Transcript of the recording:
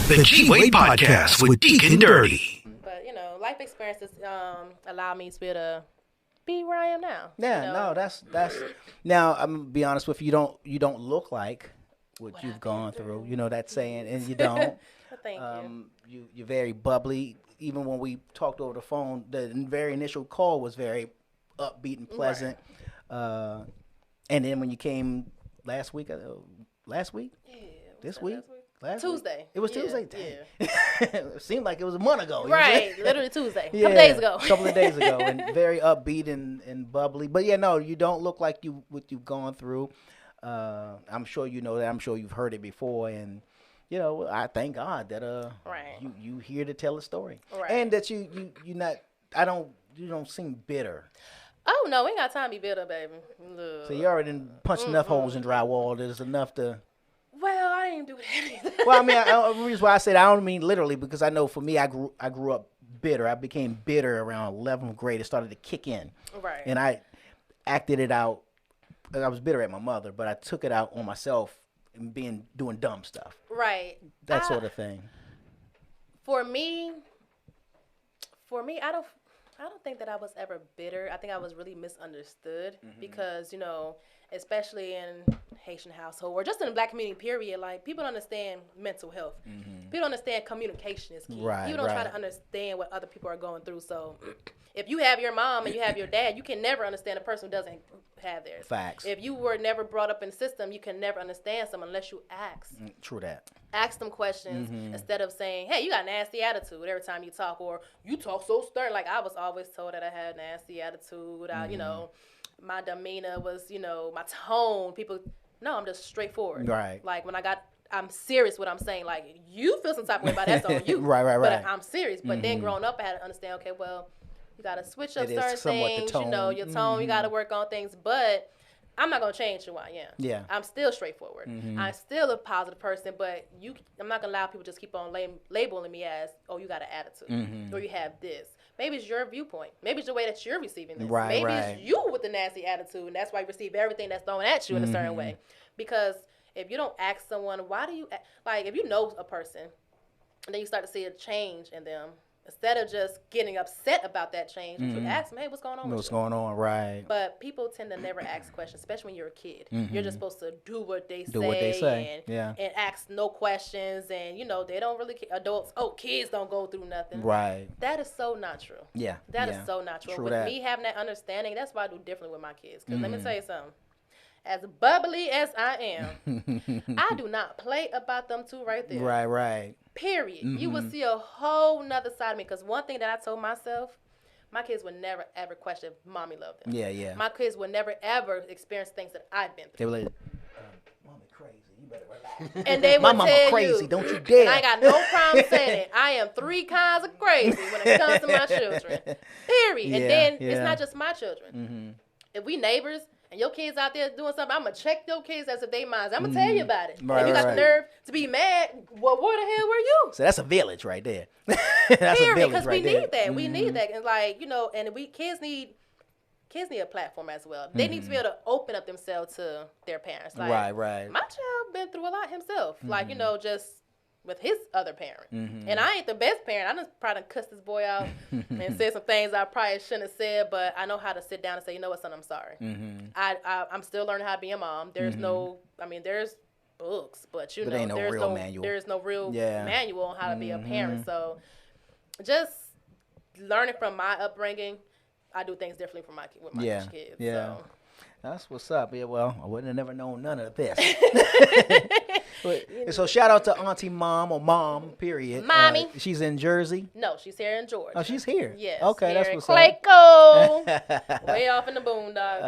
The G-Wade Podcast with Deacon Dirty. But, life experiences allow me to be able to be where I am now. Yeah, no, that's now I'm gonna be honest with you, you don't look like what you've gone through. You know that saying, and you don't. Thank you. You're very bubbly. Even when we talked over the phone, the very initial call was very upbeat and pleasant. Right. And then when you came last week, Yeah. this week? Last Tuesday. Week? It was Tuesday. Yeah. It seemed like it was a month ago. Right, literally Tuesday. Yeah, A couple of days ago, and very upbeat and bubbly. But yeah, no, you don't look like what you've gone through. I'm sure you know that. I'm sure you've heard it before, and I thank God that right. you here to tell a story, right. and that you don't seem bitter. Oh no, we ain't got time to be bitter, baby. Look. So you already punched enough holes in drywall. There's enough to. Well, I didn't do that either. Well, I mean, the reason why I said I don't mean literally because I know for me, I grew up bitter. I became bitter around 11th grade. It started to kick in, right? And I acted it out. I was bitter at my mother, but I took it out on myself and doing dumb stuff, right? That sort of thing. For me, I don't think that I was ever bitter. I think I was really misunderstood because, especially in Haitian household or just in the Black community period, like people don't understand mental health. People don't understand communication is key. Right, people don't try to understand what other people are going through. So if you have your mom and you have your dad, you can never understand a person who doesn't have theirs. Facts. If you were never brought up in the system, you can never understand someone unless you ask. True that. Ask them questions instead of saying, hey, you got a nasty attitude every time you talk, or you talk so stern. Like I was always told that I had a nasty attitude. My demeanor was, my tone. People, no, I'm just straightforward. Right. Like when I'm serious what I'm saying. Like you feel some type of way about that, that's on you. Right. But I'm serious. But then growing up, I had to understand, okay, well, you got to switch up certain things. Your tone, you got to work on things. But I'm not going to change who I am. Yeah. I'm still straightforward. I'm still a positive person, but I'm not going to allow people just keep on labeling me as, oh, you got an attitude, or you have this. Maybe it's your viewpoint. Maybe it's the way that you're receiving this. Right, Maybe it's you with the nasty attitude, and that's why you receive everything that's thrown at you in a certain way. Because if you don't ask someone, why do you, like, if you know a person, and then you start to see a change in them, instead of just getting upset about that change, you ask them, hey, what's going on with you? What's going on, right. But people tend to never ask questions, especially when you're a kid. You're just supposed to do what they say. And ask no questions. And, they don't really, adults, kids don't go through nothing. Right. That is so not true. Yeah. That is so not true. True with that. me having that understanding, that's why I do differently with my kids. Because let me tell you something. As bubbly as I am, I do not play about them two right there. Right. Period. You will see a whole nother side of me. Because one thing that I told myself, my kids would never, ever question if mommy loved them. Yeah. My kids would never, ever experience things that I've been through. They were like, mommy crazy. You better relax. And they would my mama tell crazy. you, Don't you dare. and I got no problem saying it. I am 3 kinds of crazy when it comes to my children. Period. And then it's not just my children. If we neighbors, and your kids out there doing something, I'm going to check your kids as if they mine. I'm going to tell you about it. Right, if you got the nerve to be mad, well, where the hell were you? So that's a village right there. That's a village because we need that. We need that. And and kids need a platform as well. They need to be able to open up themselves to their parents. Like, right. My child been through a lot himself. Like, just with his other parent. And I ain't the best parent. I just probably cussed this boy out and said some things I probably shouldn't have said, but I know how to sit down and say, you know what, son, I'm sorry. I'm still learning how to be a mom. There's there's books, but ain't no real manual. There's no real manual on how to be a parent. So just learning from my upbringing, I do things differently with my kids. Yeah. So. That's what's up. Yeah, well, I wouldn't have never known none of this. So shout out to Auntie Mom or Mom, period. Mommy. She's in Jersey? No, she's here in Georgia. Oh, she's here? Yes. Okay, that's what's up. Clayco. Way off in the boondocks.